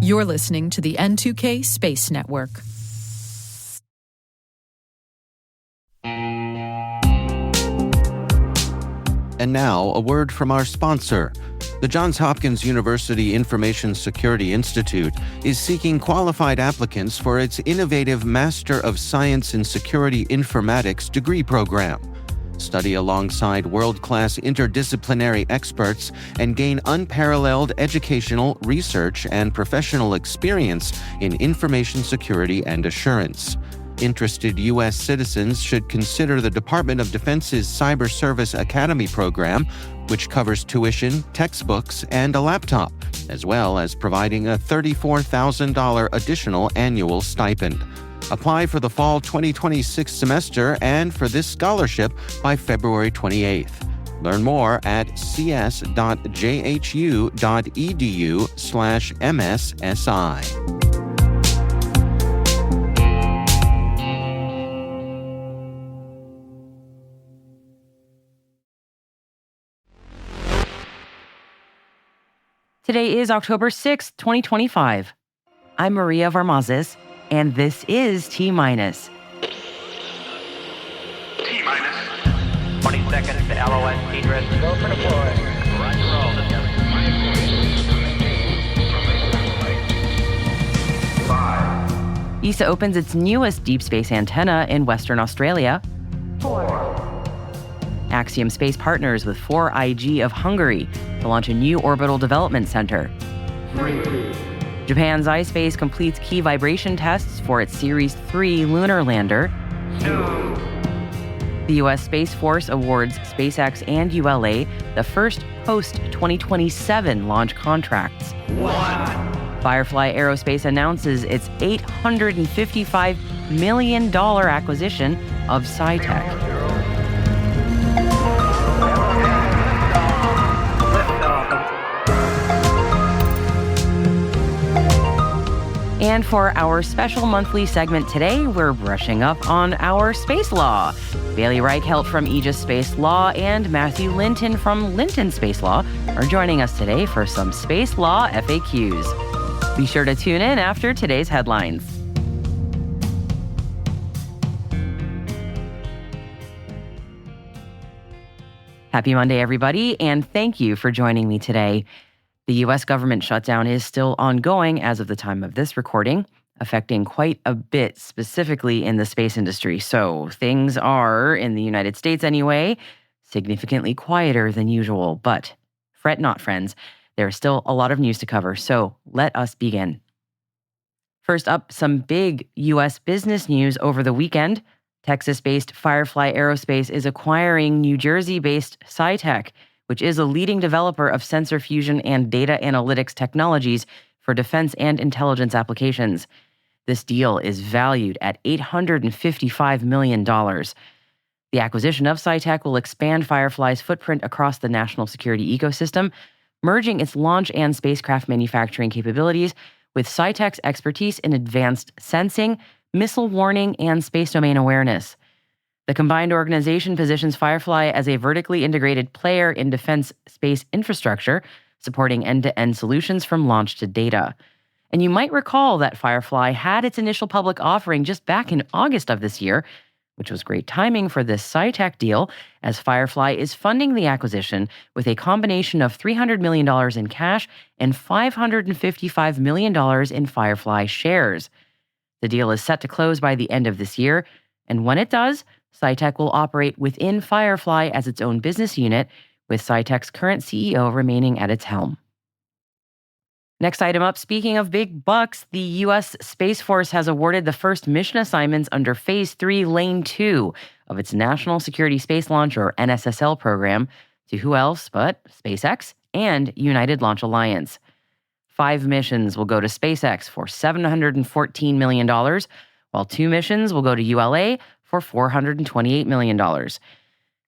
You're listening to the N2K Space Network. And now, a word from our sponsor. The Johns Hopkins University Information Security Institute is seeking qualified applicants for its innovative Master of Science in Security Informatics degree program. Study alongside world-class interdisciplinary experts and gain unparalleled educational, research, and professional experience in information security and assurance. Interested U.S. citizens should consider the Department of Defense's Cyber Service Academy program, which covers tuition, textbooks, and a laptop, as well as providing a $34,000 additional annual stipend. Apply for the fall 2026 semester and for this scholarship by February 28th. Learn more at cs.jhu.edu/MSSI. Today is October 6th, 2025. I'm Maria Varmazes, and this is T-minus. T-minus. 20 seconds to LOS T-dress. Go for deploy. Roger, roll. 5. ESA opens its newest deep space antenna in Western Australia. 4. Axiom Space partners with 4IG of Hungary to launch a new orbital development center. 3. Japan's ispace completes key vibration tests for its Series 3 lunar lander. 2. The U.S. Space Force awards SpaceX and ULA the first post-2027 launch contracts. 1. Firefly Aerospace announces its $855 million acquisition of SciTec. And for our special monthly segment today, we're brushing up on our space law. Bailey Reichelt from Aegis Space Law and Matthew Linton from Linton Space Law are joining us today for some space law FAQs. Be sure to tune in after today's headlines. Happy Monday, everybody, and thank you for joining me today. The U.S. government shutdown is still ongoing as of the time of this recording, affecting quite a bit, specifically in the space industry. So things are, in the United States anyway, significantly quieter than usual. But fret not, friends. There's still a lot of news to cover, so let us begin. First up, some big U.S. business news over the weekend. Texas-based Firefly Aerospace is acquiring New Jersey-based SciTec, which is a leading developer of sensor fusion and data analytics technologies for defense and intelligence applications. This deal is valued at $855 million. The acquisition of SciTec will expand Firefly's footprint across the national security ecosystem, merging its launch and spacecraft manufacturing capabilities with SciTec's expertise in advanced sensing, missile warning, and space domain awareness. The combined organization positions Firefly as a vertically integrated player in defense space infrastructure, supporting end-to-end solutions from launch to data. And you might recall that Firefly had its initial public offering just back in August of this year, which was great timing for this SciTec deal, as Firefly is funding the acquisition with a combination of $300 million in cash and $555 million in Firefly shares. The deal is set to close by the end of this year, and when it does, SciTec will operate within Firefly as its own business unit, with SciTec's current CEO remaining at its helm. Next item up, speaking of big bucks, the U.S. Space Force has awarded the first mission assignments under Phase 3, Lane 2 of its National Security Space Launch, or NSSL program, to who else but SpaceX and United Launch Alliance. 5 missions will go to SpaceX for $714 million, while 2 missions will go to ULA for $428 million.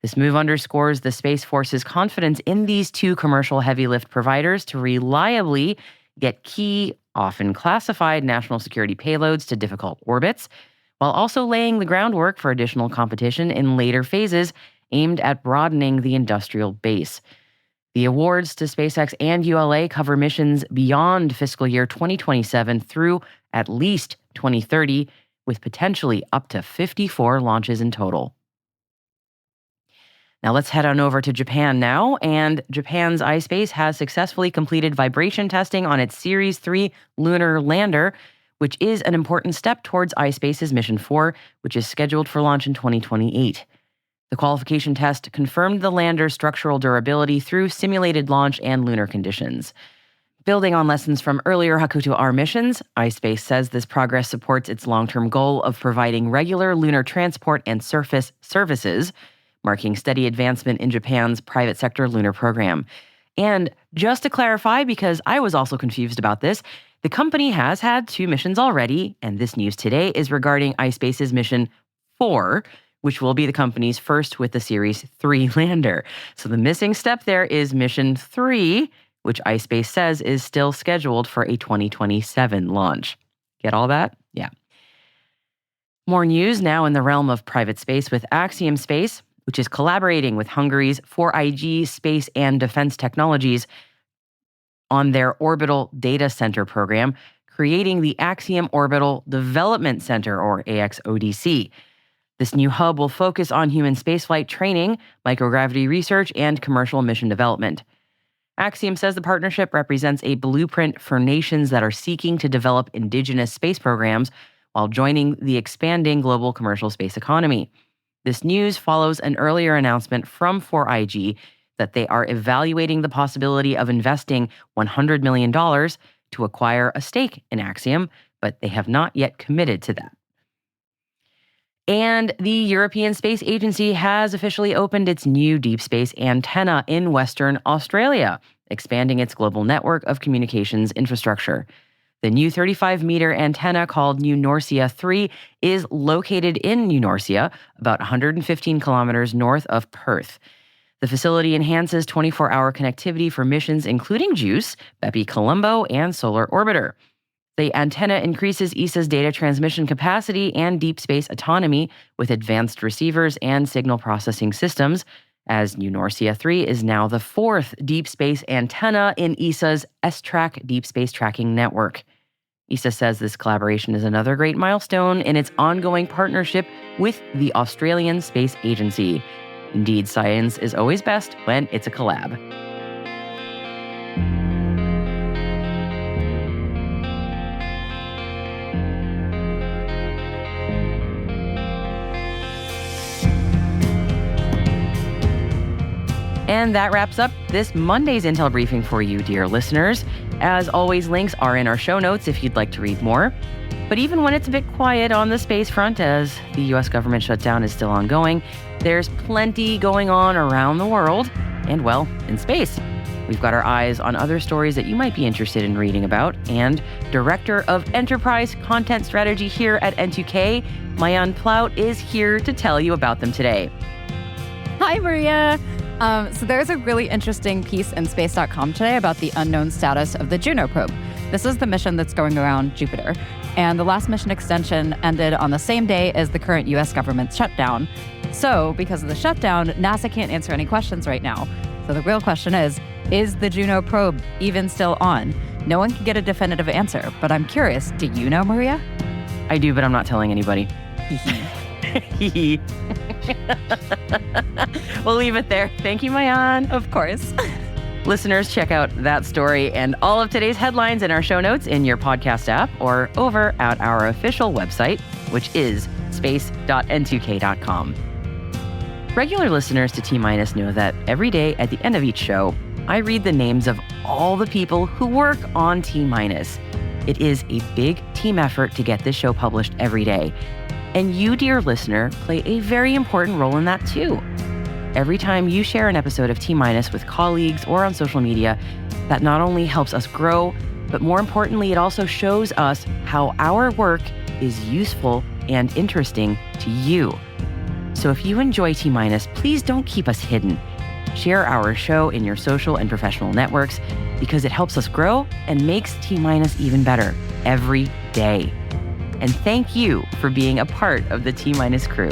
This move underscores the Space Force's confidence in these 2 commercial heavy lift providers to reliably get key, often classified national security payloads to difficult orbits, while also laying the groundwork for additional competition in later phases aimed at broadening the industrial base. The awards to SpaceX and ULA cover missions beyond fiscal year 2027 through at least 2030, with potentially up to 54 launches in total. Now let's head on over to Japan now, and Japan's ispace has successfully completed vibration testing on its Series 3 lunar lander, which is an important step towards ispace's Mission 4, which is scheduled for launch in 2028. The qualification test confirmed the lander's structural durability through simulated launch and lunar conditions. Building on lessons from earlier Hakuto R missions, ispace says this progress supports its long-term goal of providing regular lunar transport and surface services, marking steady advancement in Japan's private sector lunar program. And just to clarify, because I was also confused about this, the company has had 2 missions already, and this news today is regarding ispace's Mission 4, which will be the company's first with the Series 3 lander. So the missing step there is Mission 3, which ispace says is still scheduled for a 2027 launch. Get all that? Yeah. More news now in the realm of private space with Axiom Space, which is collaborating with Hungary's 4IG Space and Defense Technologies on their Orbital Data Center program, creating the Axiom Orbital Development Center, or AXODC. This new hub will focus on human spaceflight training, microgravity research, and commercial mission development. Axiom says the partnership represents a blueprint for nations that are seeking to develop indigenous space programs while joining the expanding global commercial space economy. This news follows an earlier announcement from 4IG that they are evaluating the possibility of investing $100 million to acquire a stake in Axiom, but they have not yet committed to that. And the European Space Agency has officially opened its new deep space antenna in Western Australia, expanding its global network of communications infrastructure. The new 35-meter antenna called New Norcia 3 is located in New Norcia, about 115 kilometers north of Perth. The facility enhances 24-hour connectivity for missions including JUICE, Bepi Colombo, and Solar Orbiter. The antenna increases ESA's data transmission capacity and deep space autonomy with advanced receivers and signal processing systems, as New Norcia 3 is now the 4th deep space antenna in ESA's S-Track deep space tracking network. ESA says this collaboration is another great milestone in its ongoing partnership with the Australian Space Agency. Indeed, science is always best when it's a collab. And that wraps up this Monday's Intel Briefing for you, dear listeners. As always, links are in our show notes if you'd like to read more. But even when it's a bit quiet on the space front, as the U.S. government shutdown is still ongoing, there's plenty going on around the world and, well, in space. We've got our eyes on other stories that you might be interested in reading about. And Director of Enterprise Content Strategy here at N2K, Mayan Plout, is here to tell you about them today. Hi, Maria. So there's a really interesting piece in space.com today about the unknown status of the Juno probe. This is the mission that's going around Jupiter. And the last mission extension ended on the same day as the current U.S. government shutdown. So because of the shutdown, NASA can't answer any questions right now. So the real question is the Juno probe even still on? No one can get a definitive answer, but I'm curious, do you know, Maria? I do, but I'm not telling anybody. We'll leave it there. Thank you, Mayan. Of course. Listeners, check out that story and all of today's headlines in our show notes in your podcast app or over at our official website, which is space.n2k.com. Regular listeners to T-Minus know that every day at the end of each show, I read the names of all the people who work on T-Minus. It is a big team effort to get this show published every day. And you, dear listener, play a very important role in that too. Every time you share an episode of T-Minus with colleagues or on social media, that not only helps us grow, but more importantly, it also shows us how our work is useful and interesting to you. So if you enjoy T-Minus, please don't keep us hidden. Share our show in your social and professional networks because it helps us grow and makes T-Minus even better every day. And thank you for being a part of the T-Minus crew.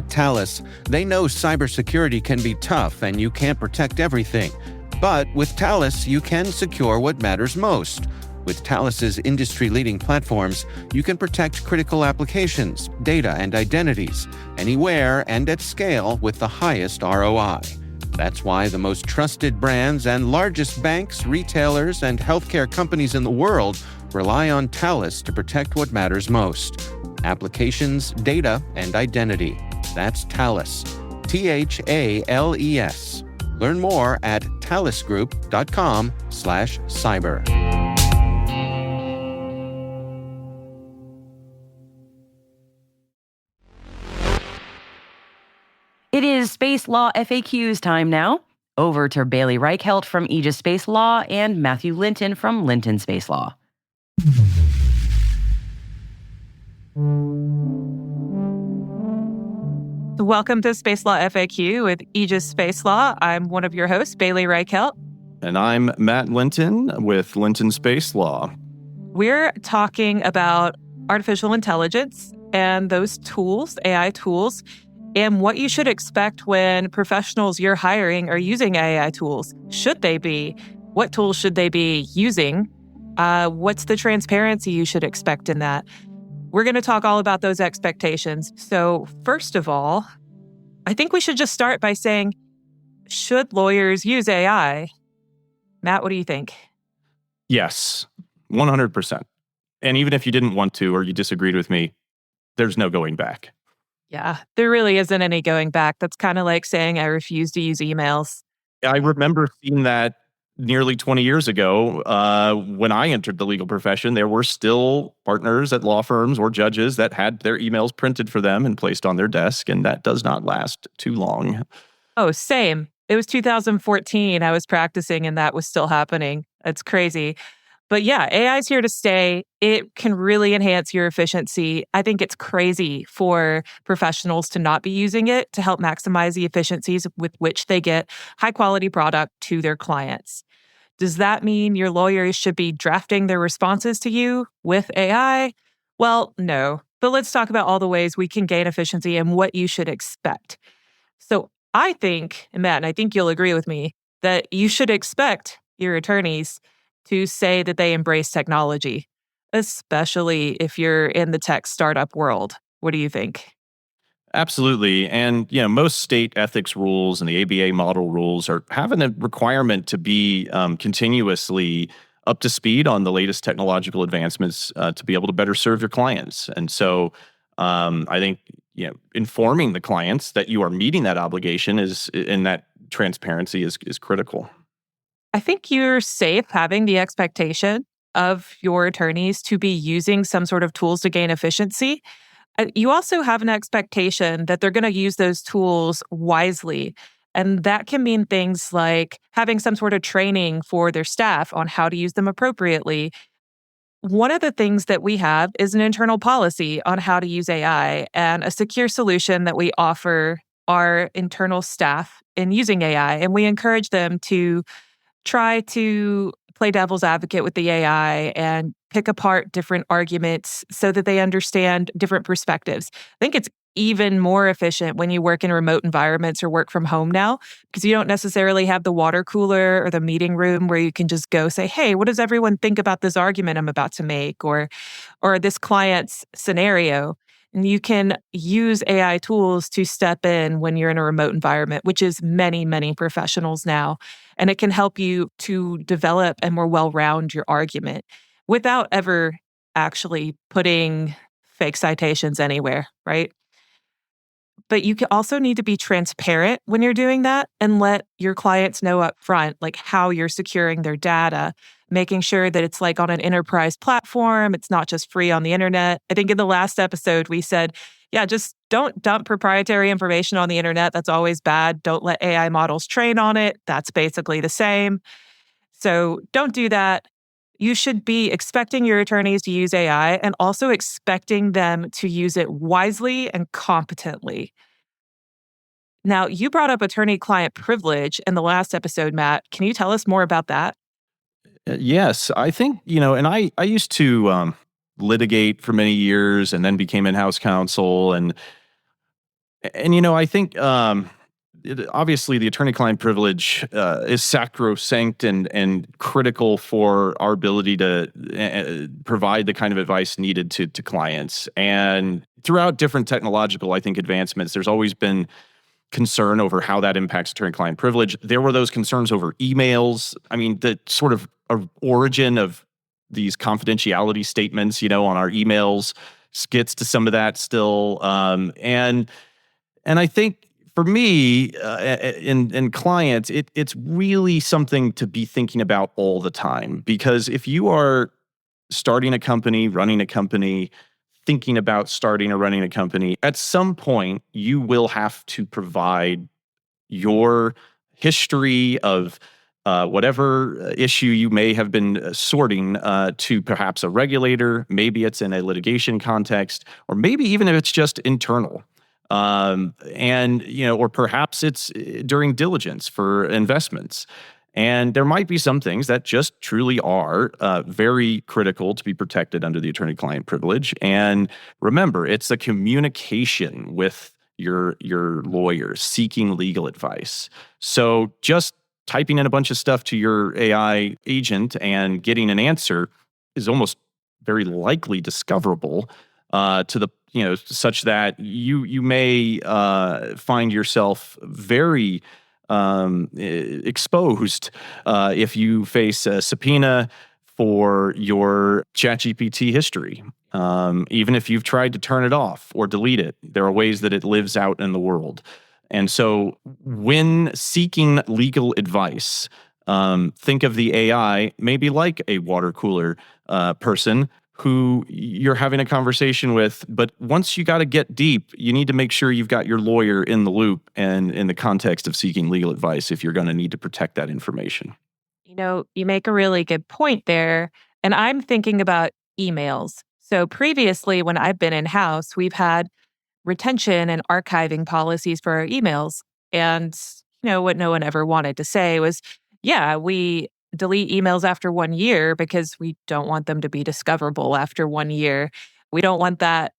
At Thales, they know cybersecurity can be tough and you can't protect everything. But with Thales, you can secure what matters most. With Thales's industry-leading platforms, you can protect critical applications, data, and identities, anywhere and at scale with the highest ROI. That's why the most trusted brands and largest banks, retailers, and healthcare companies in the world rely on Thales to protect what matters most: applications, data, and identity. That's Thales. THALES. Learn more at thalesgroup.com/cyber. It is Space Law FAQs time now. Over to Bailey Reichelt from Aegis Space Law and Matthew Linton from Linton Space Law. Welcome to Space Law FAQ with Aegis Space Law. I'm one of your hosts, Bailey Reichelt. And I'm Matt Linton with Linton Space Law. We're talking about artificial intelligence and those tools, AI tools, and what you should expect when professionals you're hiring are using AI tools. Should they be? What tools should they be using? What's the transparency you should expect in that? We're going to talk all about those expectations. So first of all, I think we should just start by saying, should lawyers use AI? Matt, what do you think? Yes, 100%. And even if you didn't want to or you disagreed with me, there's no going back. Yeah, there really isn't any going back. That's kind of like saying I refuse to use emails. I remember seeing that nearly 20 years ago when I entered the legal profession. There were still partners at law firms or judges that had their emails printed for them and placed on their desk, and that does not last too long. Oh, same. It was 2014. I was practicing and that was still happening. It's crazy. But yeah, AI is here to stay. It can really enhance your efficiency. I think it's crazy for professionals to not be using it to help maximize the efficiencies with which they get high quality product to their clients. Does that mean your lawyers should be drafting their responses to you with AI? Well, no. But let's talk about all the ways we can gain efficiency and what you should expect. So I think, and Matt, and I think you'll agree with me, that you should expect your attorneys to say that they embrace technology, especially if you're in the tech startup world. What do you think? Absolutely. And, most state ethics rules and the ABA model rules are having a requirement to be continuously up to speed on the latest technological advancements to be able to better serve your clients. And so I think, informing the clients that you are meeting that obligation and that transparency is critical. I think you're safe having the expectation of your attorneys to be using some sort of tools to gain efficiency. You also have an expectation that they're going to use those tools wisely. And that can mean things like having some sort of training for their staff on how to use them appropriately. One of the things that we have is an internal policy on how to use AI and a secure solution that we offer our internal staff in using AI. And we encourage them to try to play devil's advocate with the AI and pick apart different arguments so that they understand different perspectives. I think it's even more efficient when you work in remote environments or work from home now, because you don't necessarily have the water cooler or the meeting room where you can just go say, hey, what does everyone think about this argument I'm about to make or this client's scenario? And you can use AI tools to step in when you're in a remote environment, which is many, many professionals now. And it can help you to develop and more well-round your argument without ever actually putting fake citations anywhere, right? But you can also need to be transparent when you're doing that and let your clients know up front, like how you're securing their data, making sure that it's like on an enterprise platform. It's not just free on the internet. I think in the last episode, we said, yeah, just don't dump proprietary information on the internet. That's always bad. Don't let AI models train on it. That's basically the same. So don't do that. You should be expecting your attorneys to use AI and also expecting them to use it wisely and competently. Now, you brought up attorney-client privilege in the last episode, Matt. Can you tell us more about that? Yes, I think, and I used to litigate for many years and then became in-house counsel. And And, I think obviously the attorney-client privilege is sacrosanct and critical for our ability to provide the kind of advice needed to clients. And throughout different technological, I think, advancements, there's always been concern over how that impacts attorney-client privilege. There were those concerns over emails. I mean, the sort of origin of these confidentiality statements, on our emails gets to some of that still. And I think for me, in clients, it's really something to be thinking about all the time. Because if you are starting a company, running a company, thinking about starting or running a company, at some point you will have to provide your history of whatever issue you may have been sorting to perhaps a regulator. Maybe it's in a litigation context, or maybe even if it's just internal. Or perhaps it's during diligence for investments. And there might be some things that just truly are very critical to be protected under the attorney-client privilege. And remember, it's the communication with your lawyer seeking legal advice. So just typing in a bunch of stuff to your AI agent and getting an answer is almost very likely discoverable to the such that you may find yourself very exposed if you face a subpoena for your ChatGPT history. Even if you've tried to turn it off or delete it, there are ways that it lives out in the world. And so when seeking legal advice, think of the AI maybe like a water cooler person who you're having a conversation with. But once you got to get deep, you need to make sure you've got your lawyer in the loop and in the context of seeking legal advice if you're going to need to protect that information. You make a really good point there. And I'm thinking about emails. So previously, when I've been in-house, we've had retention and archiving policies for our emails. And, what no one ever wanted to say was, yeah, we delete emails after 1 year because we don't want them to be discoverable after 1 year. We don't want that,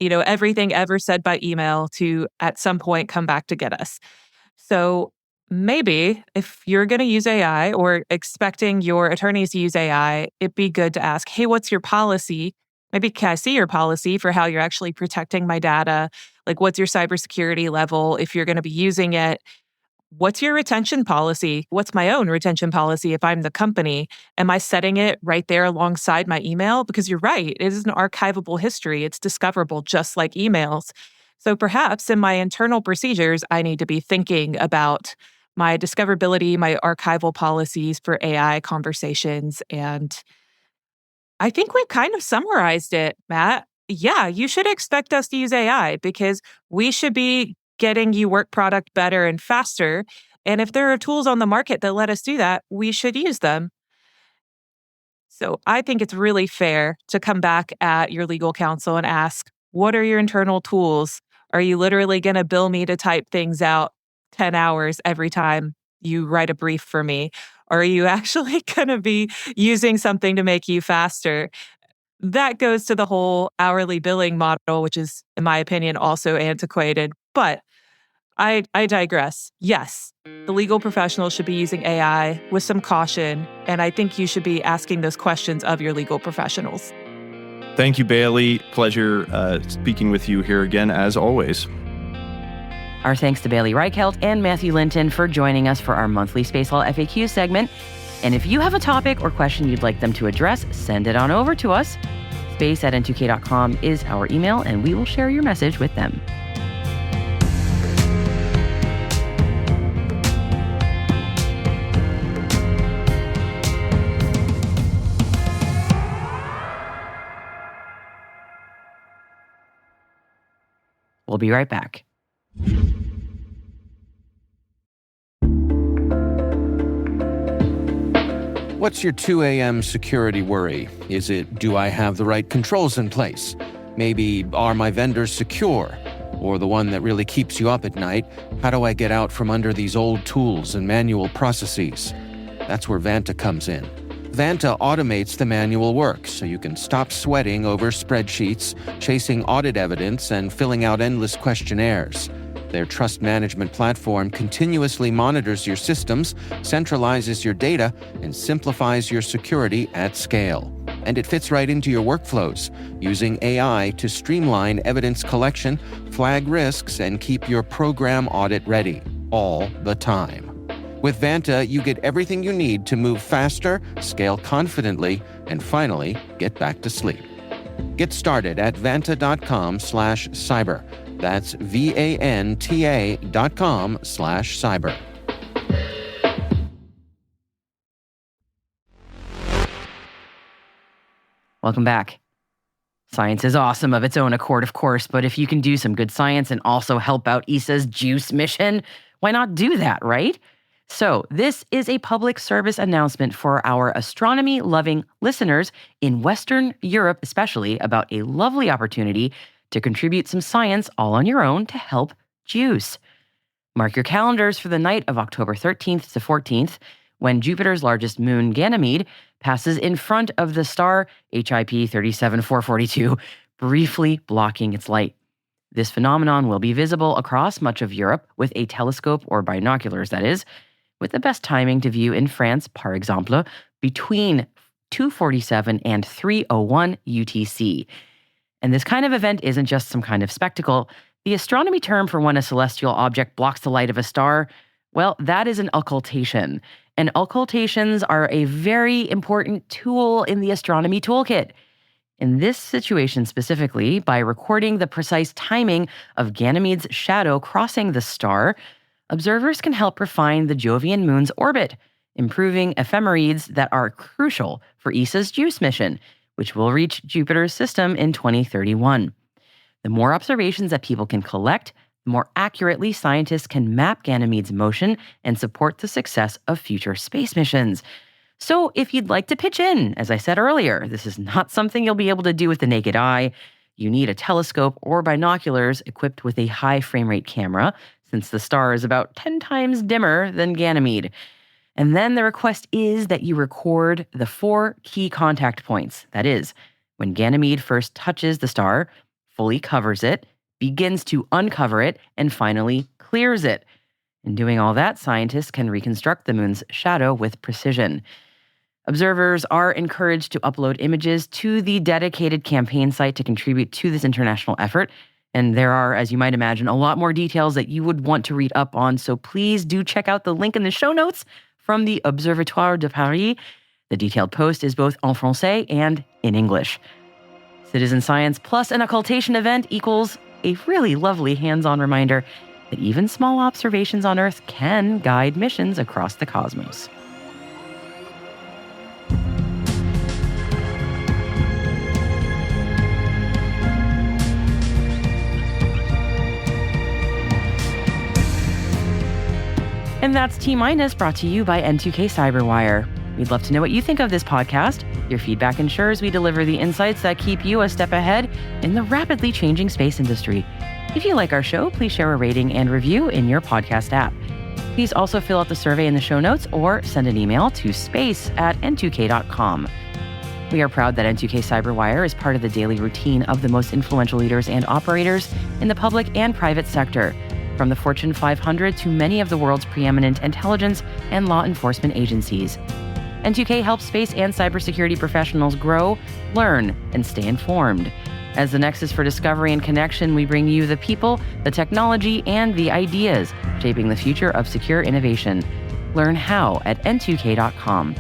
everything ever said by email to at some point come back to get us. So maybe if you're going to use AI or expecting your attorneys to use AI, it'd be good to ask, hey, what's your policy? Maybe can I see your policy for how you're actually protecting my data? Like, what's your cybersecurity level if you're going to be using it? What's your retention policy? What's my own retention policy if I'm the company? Am I setting it right there alongside my email? Because you're right, it is an archivable history. It's discoverable just like emails. So perhaps in my internal procedures, I need to be thinking about my discoverability, my archival policies for AI conversations. And I think we've kind of summarized it, Matt. Yeah, you should expect us to use AI because we should be getting you work product better and faster. And if there are tools on the market that let us do that, we should use them. So I think it's really fair to come back at your legal counsel and ask, what are your internal tools? Are you literally going to bill me to type things out 10 hours every time you write a brief for me? Or are you actually going to be using something to make you faster? That goes to the whole hourly billing model, which is, in my opinion, also antiquated. But I digress. Yes, the legal professionals should be using AI with some caution, and I think you should be asking those questions of your legal professionals. Thank you, Bailey. Pleasure speaking with you here again, as always. Our thanks to Bailey Reichelt and Matthew Linton for joining us for our monthly Space Law FAQ segment. And if you have a topic or question you'd like them to address, send it on over to us. space@n2k.com is our email, and we will share your message with them. We'll be right back. What's your 2 a.m. security worry? Is it, do I have the right controls in place? Maybe, are my vendors secure? Or the one that really keeps you up at night, how do I get out from under these old tools and manual processes? That's where Vanta comes in. Vanta automates the manual work so you can stop sweating over spreadsheets, chasing audit evidence, and filling out endless questionnaires. Their trust management platform continuously monitors your systems, centralizes your data, and simplifies your security at scale. And it fits right into your workflows, using AI to streamline evidence collection, flag risks, and keep your program audit ready, all the time. With Vanta, you get everything you need to move faster, scale confidently, and finally get back to sleep. Get started at vanta.com/cyber. That's VANTA.com/cyber. Welcome back. Science is awesome of its own accord, of course, but if you can do some good science and also help out ESA's JUICE mission, why not do that, right? So this is a public service announcement for our astronomy-loving listeners in Western Europe, especially, about a lovely opportunity to contribute some science all on your own to help JUICE. Mark your calendars for the night of October 13th to 14th, when Jupiter's largest moon, Ganymede, passes in front of the star HIP 37442, briefly blocking its light. This phenomenon will be visible across much of Europe with a telescope or binoculars, that is, with the best timing to view in France, par exemple, between 2:47 and 3:01 UTC. And this kind of event isn't just some kind of spectacle. The astronomy term for when a celestial object blocks the light of a star, well, that is an occultation. And occultations are a very important tool in the astronomy toolkit. In this situation specifically, by recording the precise timing of Ganymede's shadow crossing the star, observers can help refine the Jovian moon's orbit, improving ephemerides that are crucial for ESA's JUICE mission, which will reach Jupiter's system in 2031. The more observations that people can collect, the more accurately scientists can map Ganymede's motion and support the success of future space missions. So if you'd like to pitch in, as I said earlier, this is not something you'll be able to do with the naked eye. You need a telescope or binoculars equipped with a high frame rate camera, since the star is about 10 times dimmer than Ganymede. And then the request is that you record the 4 key contact points. That is, when Ganymede first touches the star, fully covers it, begins to uncover it, and finally clears it. In doing all that, scientists can reconstruct the moon's shadow with precision. Observers are encouraged to upload images to the dedicated campaign site to contribute to this international effort. And there are, as you might imagine, a lot more details that you would want to read up on. So please do check out the link in the show notes from the Observatoire de Paris. The detailed post is both en français and in English. Citizen science plus an occultation event equals a really lovely hands-on reminder that even small observations on Earth can guide missions across the cosmos. And that's T-Minus, brought to you by N2K Cyberwire. We'd love to know what you think of this podcast. Your feedback ensures we deliver the insights that keep you a step ahead in the rapidly changing space industry. If you like our show, please share a rating and review in your podcast app. Please also fill out the survey in the show notes or send an email to space@n2k.com. We are proud that N2K Cyberwire is part of the daily routine of the most influential leaders and operators in the public and private sector, from the Fortune 500 to many of the world's preeminent intelligence and law enforcement agencies. N2K helps space and cybersecurity professionals grow, learn, and stay informed. As the nexus for discovery and connection, we bring you the people, the technology, and the ideas shaping the future of secure innovation. Learn how at n2k.com.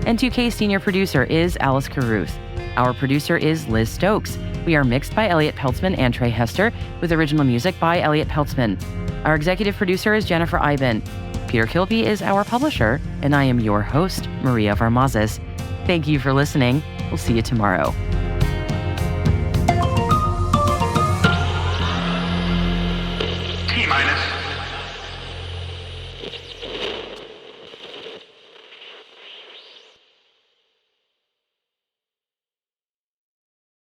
N2K's senior producer is Alice Carruth. Our producer is Liz Stokes. We are mixed by Elliot Peltzman and Trey Hester, with original music by Elliot Peltzman. Our executive producer is Jennifer Iben. Peter Kilby is our publisher, and I am your host, Maria Varmazes. Thank you for listening. We'll see you tomorrow. T-minus